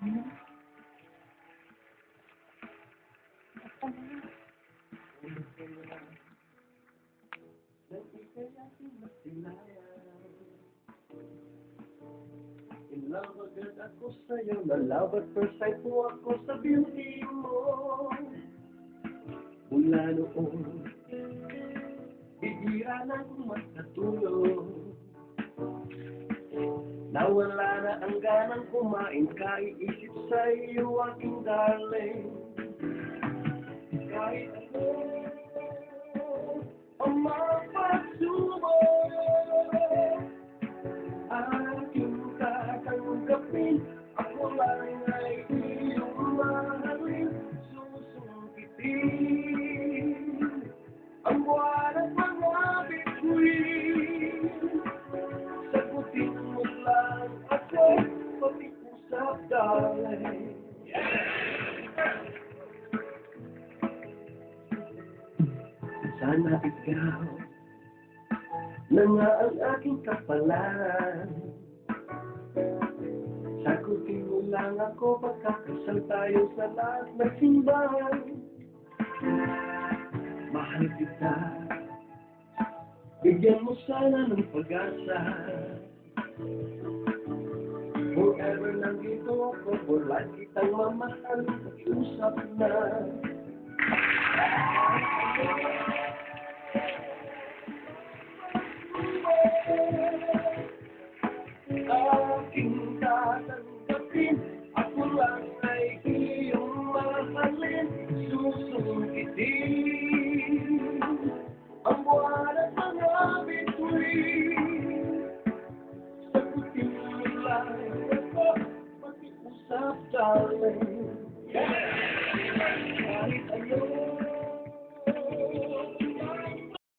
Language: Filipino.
In love agad ako sa'yo, na-love at first sight po ako sa beauty mo. Mula noon, bibira na akong makatulog. Nawala na ang ganang kumain, kaiisip sa iyo aking darling. Kahit ako ang mapasubok, aking tatanggapin. Ako lang ay iyong mahalin, susungkitin ang buwan at mga bituin. Sagutin mo lang ako, pag-iusap, darling. Sana ikaw na nga ang aking kapalan. Sagutin mo lang ako, pagkakasal tayo sa lahat ng simbahan. Mahal kita, bigyan mo sana ng pag-asa. Forever nandito ako, for life kitang mamahal. Pag-iusap na. Aking tatanggapin, ako lang ay iyong mahalin, susungkitin ang buwan at mga bituin. Sagutin mo lang ako, pag-iusap, darling. Kahit ano